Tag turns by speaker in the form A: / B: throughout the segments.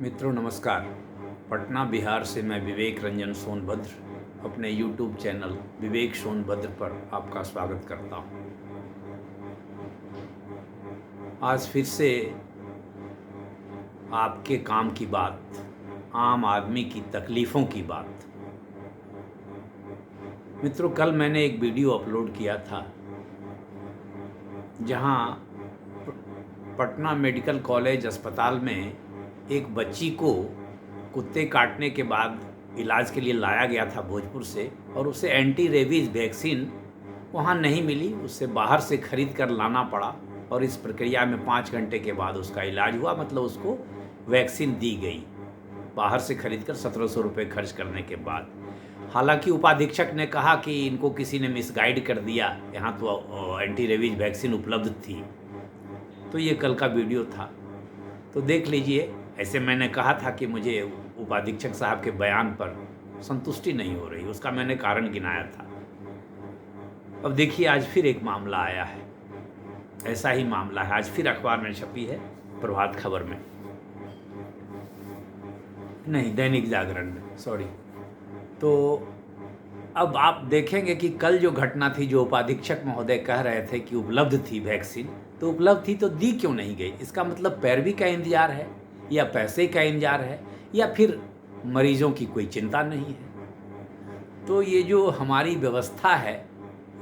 A: मित्रों नमस्कार। पटना बिहार से मैं विवेक रंजन सोनभद्र अपने YouTube चैनल विवेक सोनभद्र पर आपका स्वागत करता हूं। आज फिर से आपके काम की बात, आम आदमी की तकलीफ़ों की बात। मित्रों, कल मैंने एक वीडियो अपलोड किया था जहां पटना मेडिकल कॉलेज अस्पताल में एक बच्ची को कुत्ते काटने के बाद इलाज के लिए लाया गया था भोजपुर से, और उसे एंटी रेबीज़ वैक्सीन वहाँ नहीं मिली, उससे बाहर से खरीद कर लाना पड़ा। और इस प्रक्रिया में 5 घंटे के बाद उसका इलाज हुआ, मतलब उसको वैक्सीन दी गई बाहर से खरीद कर 1700 रुपये खर्च करने के बाद। हालांकि उपाधीक्षक ने कहा कि इनको किसी ने मिसगाइड कर दिया, यहाँ तो एंटी रेबीज़ वैक्सीन उपलब्ध थी। तो ये कल का वीडियो था, तो देख लीजिए। ऐसे मैंने कहा था कि मुझे उपाधीक्षक साहब के बयान पर संतुष्टि नहीं हो रही, उसका मैंने कारण गिनाया था। अब देखिए, आज फिर एक मामला आया है, ऐसा ही मामला है, आज फिर अखबार में छपी है, प्रभात खबर में नहीं, दैनिक जागरण में, सॉरी। तो अब आप देखेंगे कि कल जो घटना थी, जो उपाधीक्षक महोदय कह रहे थे कि उपलब्ध थी वैक्सीन, तो उपलब्ध थी तो दी क्यों नहीं गई? इसका मतलब पैरवी का इंतजार है, या पैसे का इंतजार है, या फिर मरीजों की कोई चिंता नहीं है। तो ये जो हमारी व्यवस्था है,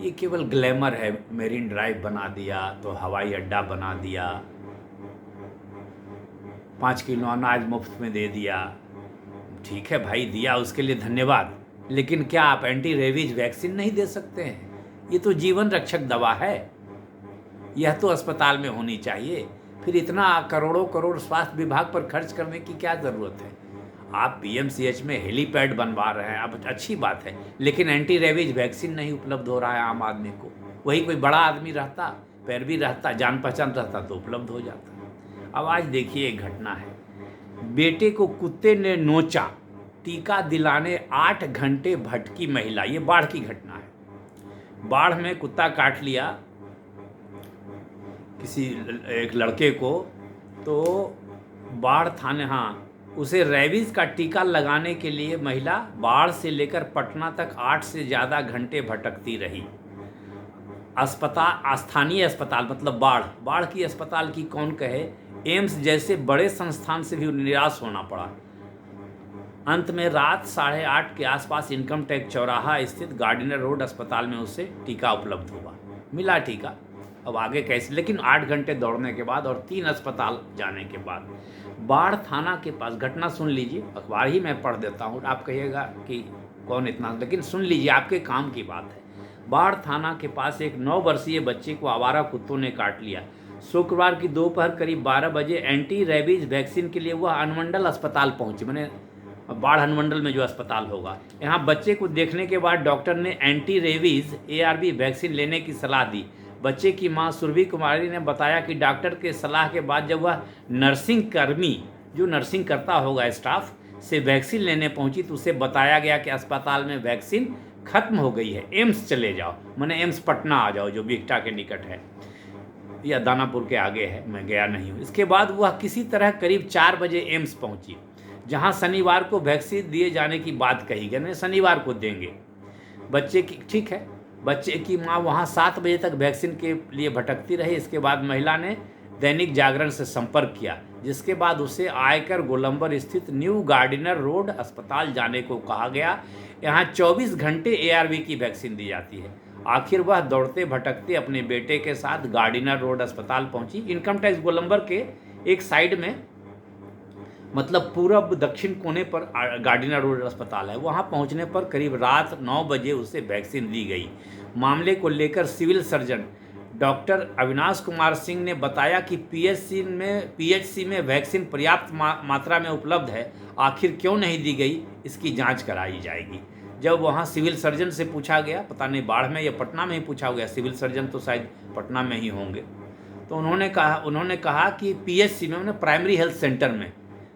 A: ये केवल ग्लैमर है। मेरीन ड्राइव बना दिया, तो हवाई अड्डा बना दिया, 5 किलो अनाज मुफ्त में दे दिया। ठीक है भाई, दिया, उसके लिए धन्यवाद। लेकिन क्या आप एंटी रेबीज वैक्सीन नहीं दे सकते हैं? ये तो जीवन रक्षक दवा है, यह तो अस्पताल में होनी चाहिए। फिर इतना करोड़ों करोड़ स्वास्थ्य विभाग पर खर्च करने की क्या ज़रूरत है? आप पीएमसीएच में हेलीपैड बनवा रहे हैं, अब अच्छी बात है, लेकिन एंटी रेबीज वैक्सीन नहीं उपलब्ध हो रहा है आम आदमी को। वही कोई बड़ा आदमी रहता, पैरवी रहता, जान पहचान रहता, तो उपलब्ध हो जाता। अब आज देखिए, एक घटना है, बेटे को कुत्ते ने नोचा, टीका दिलाने 8 घंटे भटकी महिला। ये बाढ़ की घटना है। बाढ़ में कुत्ता काट लिया किसी एक लड़के को, तो बाढ़ थाने, हाँ, उसे रेबीज़ का टीका लगाने के लिए महिला बाढ़ से लेकर पटना तक 8 से ज़्यादा घंटे भटकती रही। अस्पताल, स्थानीय अस्पताल, मतलब बाढ़ की अस्पताल की कौन कहे, एम्स जैसे बड़े संस्थान से भी निराश होना पड़ा। अंत में रात 8:30 के आसपास इनकम टैक्स चौराहा स्थित गार्डिनर रोड अस्पताल में उसे टीका उपलब्ध हुआ, मिला टीका। अब आगे कैसे? लेकिन 8 घंटे दौड़ने के बाद और 3 अस्पताल जाने के बाद। बाढ़ थाना के पास घटना, सुन लीजिए, अखबार ही मैं पढ़ देता हूँ, आप कहिएगा कि कौन इतना, लेकिन सुन लीजिए, आपके काम की बात है। बाढ़ थाना के पास एक 9 वर्षीय बच्चे को आवारा कुत्तों ने काट लिया। शुक्रवार की दोपहर करीब 12 बजे एंटी रेबीज वैक्सीन के लिए वह अनुमंडल अस्पताल पहुंची, मैंने बाढ़ अनुमंडल में जो अस्पताल होगा। यहाँ बच्चे को देखने के बाद डॉक्टर ने एंटी रेबीज ARV वैक्सीन लेने की सलाह दी। बच्चे की मां सुरभि कुमारी ने बताया कि डॉक्टर के सलाह के बाद जब वह नर्सिंग कर्मी, जो नर्सिंग करता होगा स्टाफ, से वैक्सीन लेने पहुंची, तो उसे बताया गया कि अस्पताल में वैक्सीन खत्म हो गई है, एम्स चले जाओ, मैंने एम्स पटना आ जाओ, जो बिकटा के निकट है या दानापुर के आगे है, मैं गया नहीं हूँ। इसके बाद वह किसी तरह करीब 4 बजे एम्स पहुंची, जहां शनिवार को वैक्सीन दिए जाने की बात कही गई, नहीं शनिवार को देंगे बच्चे की। ठीक है, बच्चे की मां वहां 7 बजे तक वैक्सीन के लिए भटकती रही। इसके बाद महिला ने दैनिक जागरण से संपर्क किया, जिसके बाद उसे आयकर गोलंबर स्थित न्यू गार्डिनर रोड अस्पताल जाने को कहा गया। यहाँ 24 घंटे ARV की वैक्सीन दी जाती है। आखिर वह दौड़ते भटकते अपने बेटे के साथ गार्डिनर रोड अस्पताल पहुंची। इनकम टैक्स गोलंबर के एक साइड में, मतलब पूरब दक्षिण कोने पर गार्डिनर रोड अस्पताल है। वहां पहुंचने पर करीब रात 9 बजे उसे वैक्सीन दी गई। मामले को लेकर civil surgeon doctor Avinash Kumar Singh ने बताया कि PHC में वैक्सीन पर्याप्त मात्रा में उपलब्ध है, आखिर क्यों नहीं दी गई, इसकी जांच कराई जाएगी। जब वहां सिविल सर्जन से पूछा गया, पता नहीं बाढ़ में या पटना में ही पूछा गया, सिविल सर्जन तो शायद पटना में ही होंगे, तो उन्होंने कहा कि PHC में, मतलब प्राइमरी हेल्थ सेंटर में,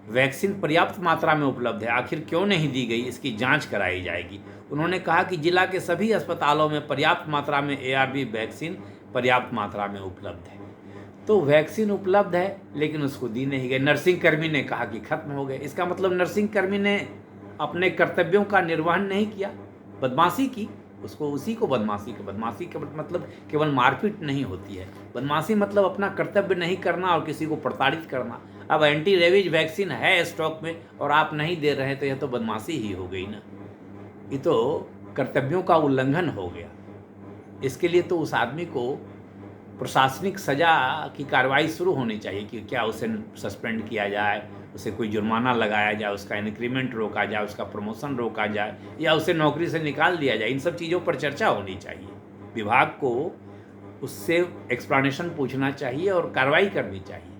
A: वैक्सीन पर्याप्त मात्रा में उपलब्ध है, आखिर क्यों नहीं दी गई, इसकी जांच कराई जाएगी। उन्होंने कहा कि जिला के सभी अस्पतालों में पर्याप्त मात्रा में ARV वैक्सीन पर्याप्त मात्रा में उपलब्ध है। तो वैक्सीन उपलब्ध है लेकिन उसको दी नहीं गई। नर्सिंग कर्मी ने कहा कि खत्म हो गए। इसका मतलब नर्सिंग कर्मी ने अपने कर्तव्यों का निर्वहन नहीं किया, बदमाशी की। उसको उसी को बदमाशी का मतलब केवल मारपीट नहीं होती है। बदमाशी मतलब अपना कर्तव्य नहीं करना और किसी को प्रताड़ित करना। अब एंटी रेबीज वैक्सीन है स्टॉक में और आप नहीं दे रहे हैं तो यह तो बदमाशी ही हो गई ना, ये तो कर्तव्यों का उल्लंघन हो गया। इसके लिए तो उस आदमी को प्रशासनिक सज़ा की कार्रवाई शुरू होनी चाहिए कि क्या उसे सस्पेंड किया जाए, उसे कोई जुर्माना लगाया जाए, उसका इंक्रीमेंट रोका जाए, उसका प्रमोशन रोका जाए या उसे नौकरी से निकाल दिया जाए। इन सब चीज़ों पर चर्चा होनी चाहिए। विभाग को उससे एक्सप्लेनेशन पूछना चाहिए और कार्रवाई करनी चाहिए।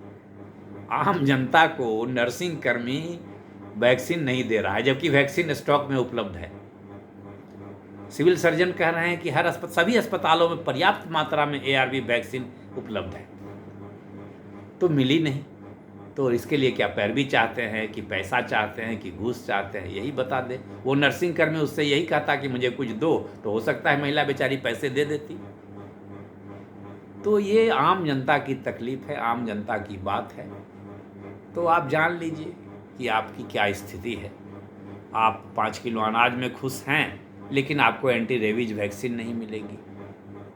A: आम जनता को नर्सिंग कर्मी वैक्सीन नहीं दे रहा है जबकि वैक्सीन स्टॉक में उपलब्ध है। सिविल सर्जन कह रहे हैं कि सभी अस्पतालों में पर्याप्त मात्रा में ARV वैक्सीन उपलब्ध है, तो मिली नहीं। तो इसके लिए क्या पैरवी चाहते हैं कि पैसा चाहते हैं कि घूस चाहते हैं, यही बता दे। वो नर्सिंग कर्मी उससे यही कहता कि मुझे कुछ दो, तो हो सकता है महिला बेचारी पैसे दे देती। तो ये आम जनता की तकलीफ है, आम जनता की बात है। तो आप जान लीजिए कि आपकी क्या स्थिति है। आप 5 किलो अनाज में खुश हैं लेकिन आपको एंटी रेबीज वैक्सीन नहीं मिलेगी।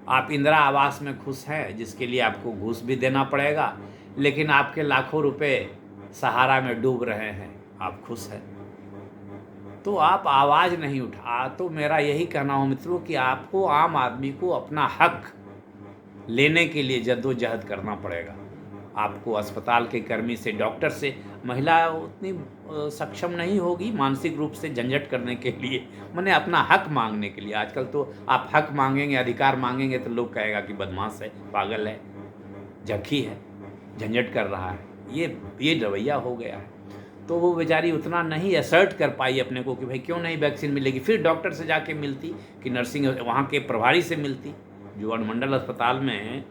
A: आप इंदिरा आवास में खुश हैं जिसके लिए आपको घूस भी देना पड़ेगा, लेकिन आपके लाखों रुपए सहारा में डूब रहे हैं, आप खुश हैं। तो आप आवाज़ नहीं उठा। तो मेरा यही कहना हो मित्रों कि आपको, आम आदमी को अपना हक लेने के लिए जद्दोजहद करना पड़ेगा। आपको अस्पताल के कर्मी से, डॉक्टर से, महिला उतनी सक्षम नहीं होगी मानसिक रूप से झंझट करने के लिए, मैंने अपना हक मांगने के लिए। आजकल तो आप हक मांगेंगे, अधिकार मांगेंगे तो लोग कहेगा कि बदमाश है, पागल है, झक्की है, झंझट कर रहा है। ये रवैया हो गया है। तो वो बेचारी उतना नहीं असर्ट कर पाई अपने को कि भाई क्यों नहीं वैक्सीन मिलेगी। फिर डॉक्टर से जाके मिलती कि नर्सिंग वहाँ के प्रभारी से मिलती। जो अनुमंडल अस्पताल में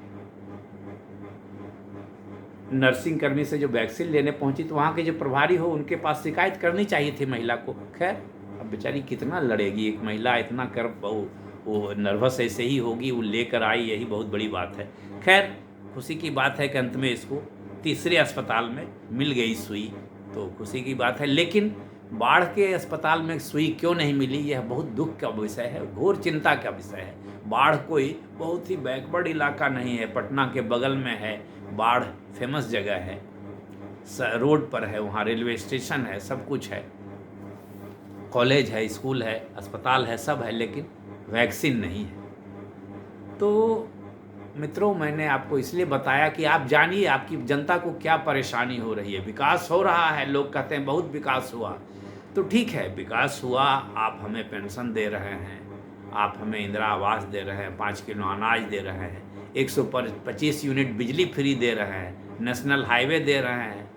A: नर्सिंग कर्मी से जो वैक्सीन लेने पहुंची तो वहाँ के जो प्रभारी हो उनके पास शिकायत करनी चाहिए थी महिला को। खैर, अब बेचारी कितना लड़ेगी, एक महिला इतना कर, वो नर्वस ऐसे ही होगी, वो लेकर आई, यही बहुत बड़ी बात है। खैर, खुशी की बात है कि अंत में इसको तीसरे अस्पताल में मिल गई सुई, तो खुशी की बात है। लेकिन बाढ़ के अस्पताल में सुई क्यों नहीं मिली, यह बहुत दुख का विषय है, घोर चिंता का विषय है। बाढ़ कोई बहुत ही बैकवर्ड इलाका नहीं है, पटना के बगल में है। बाढ़ फेमस जगह है, रोड पर है, वहाँ रेलवे स्टेशन है, सब कुछ है, कॉलेज है, स्कूल है, अस्पताल है, सब है, लेकिन वैक्सीन नहीं है। तो मित्रों, मैंने आपको इसलिए बताया कि आप जानिए आपकी जनता को क्या परेशानी हो रही है। विकास हो रहा है, लोग कहते हैं बहुत विकास हुआ, तो ठीक है, विकास हुआ, आप हमें पेंशन दे रहे हैं, आप हमें इंदिरा आवास दे रहे हैं, 5 किलो अनाज दे रहे हैं, 125 यूनिट बिजली फ्री दे रहे हैं, नेशनल हाईवे दे रहे हैं,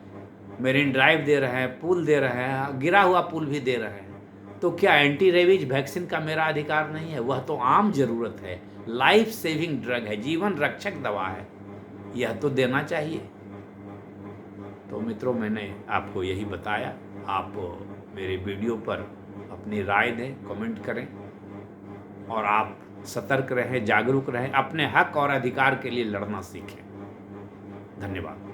A: मेरीन ड्राइव दे रहे हैं, पुल दे रहे हैं, गिरा हुआ पुल भी दे रहे हैं। तो क्या एंटी रेबीज वैक्सीन का मेरा अधिकार नहीं है? वह तो आम ज़रूरत है, लाइफ सेविंग ड्रग है, जीवन रक्षक दवा है, यह तो देना चाहिए। तो मित्रों, मैंने आपको यही बताया। आप मेरे वीडियो पर अपनी राय दें, कमेंट करें और आप सतर्क रहें, जागरूक रहें, अपने हक और अधिकार के लिए लड़ना सीखें। धन्यवाद।